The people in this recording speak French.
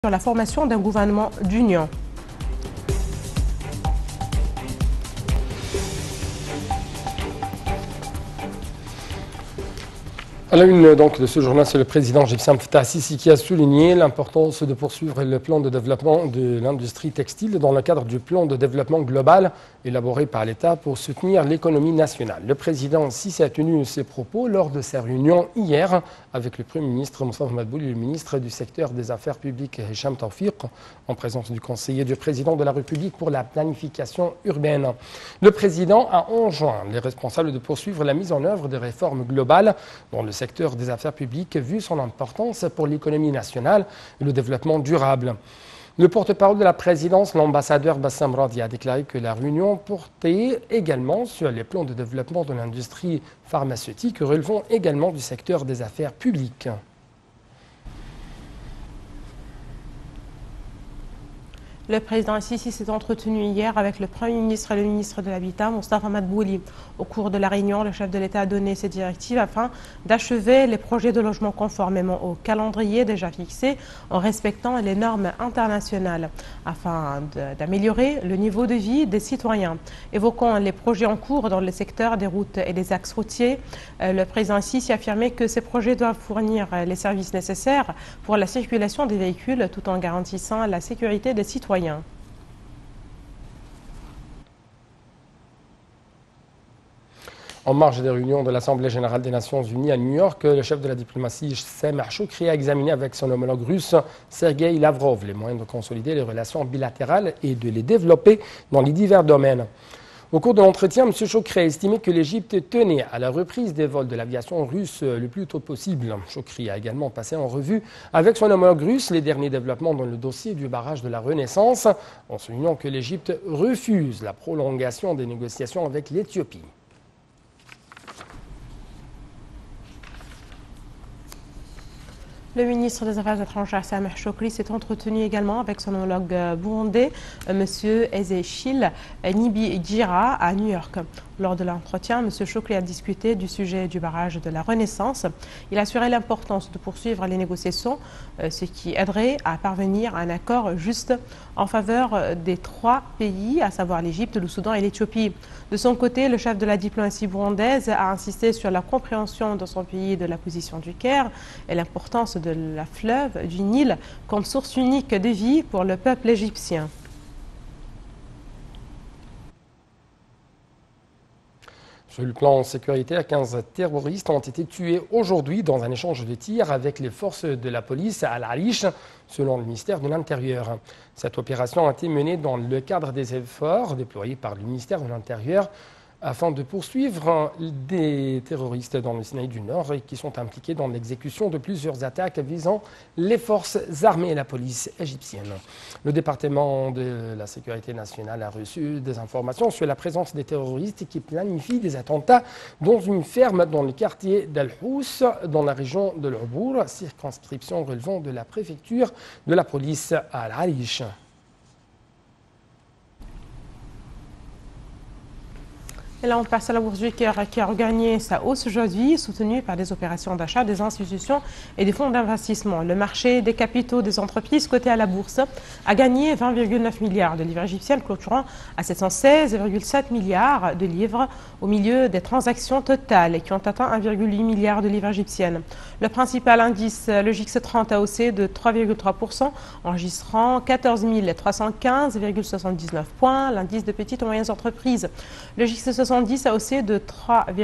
sur la formation d'un gouvernement d'union. À la une donc, de ce journal, c'est le président égyptien Fattah al-Sisi qui a souligné l'importance de poursuivre le plan de développement de l'industrie textile dans le cadre du plan de développement global élaboré par l'État pour soutenir l'économie nationale. Le président Sisi a tenu ses propos lors de sa réunion hier avec le Premier ministre Moustapha Madbouli et le ministre du secteur des Affaires publiques Hicham Tawfiq, en présence du conseiller du président de la République pour la planification urbaine. Le président a enjoint les responsables de poursuivre la mise en œuvre des réformes globales dans le secteur des affaires publiques, vu son importance pour l'économie nationale et le développement durable. Le porte-parole de la présidence, l'ambassadeur Bassam Radi, a déclaré que la réunion portait également sur les plans de développement de l'industrie pharmaceutique relevant également du secteur des affaires publiques. Le président Sisi s'est entretenu hier avec le Premier ministre et le ministre de l'Habitat, Moustapha Madbouli. Au cours de la réunion, le chef de l'État a donné ses directives afin d'achever les projets de logement conformément au calendrier déjà fixé en respectant les normes internationales afin d'améliorer le niveau de vie des citoyens. Évoquant les projets en cours dans le secteur des routes et des axes routiers, le président Sisi a affirmé que ces projets doivent fournir les services nécessaires pour la circulation des véhicules tout en garantissant la sécurité des citoyens. En marge des réunions de l'Assemblée générale des Nations unies à New York, le chef de la diplomatie Sameh Choukri a examiné avec son homologue russe Sergei Lavrov les moyens de consolider les relations bilatérales et de les développer dans les divers domaines. Au cours de l'entretien, M. Choukri a estimé que l'Égypte tenait à la reprise des vols de l'aviation russe le plus tôt possible. Choukri a également passé en revue avec son homologue russe les derniers développements dans le dossier du barrage de la Renaissance, en soulignant que l'Égypte refuse la prolongation des négociations avec l'Éthiopie. Le ministre des Affaires étrangères, Sameh Choukri, s'est entretenu également avec son homologue burundais, M. Ezechiel Nibigira, à New York. Lors de l'entretien, M. Choukri a discuté du sujet du barrage de la Renaissance. Il a assuré l'importance de poursuivre les négociations, ce qui aiderait à parvenir à un accord juste en faveur des trois pays, à savoir l'Égypte, le Soudan et l'Éthiopie. De son côté, le chef de la diplomatie burundaise a insisté sur la compréhension dans son pays de la position du Caire et l'importance de la fleuve du Nil comme source unique de vie pour le peuple égyptien. Sur le plan sécuritaire, 15 terroristes ont été tués aujourd'hui dans un échange de tirs avec les forces de la police à Al-Arish, selon le ministère de l'Intérieur. Cette opération a été menée dans le cadre des efforts déployés par le ministère de l'Intérieur afin de poursuivre des terroristes dans le Sinaï du Nord et qui sont impliqués dans l'exécution de plusieurs attaques visant les forces armées et la police égyptienne. Le département de la sécurité nationale a reçu des informations sur la présence des terroristes qui planifient des attentats dans une ferme dans le quartier d'Al-Hous, dans la région de l'Ubour, circonscription relevant de la préfecture de la police à Al-Arish. Et là, on passe à la bourse du Caire qui a regagné sa hausse aujourd'hui, soutenue par des opérations d'achat des institutions et des fonds d'investissement. Le marché des capitaux des entreprises cotées à la bourse a gagné 20,9 milliards de livres égyptiennes, clôturant à 716,7 milliards de livres au milieu des transactions totales qui ont atteint 1,8 milliard de livres égyptiennes. Le principal indice, le JIX 30, a haussé de 3,3%, enregistrant 14 315,79 points. L'indice de petites et moyennes entreprises, le JIX 70, a haussé de 3,5%.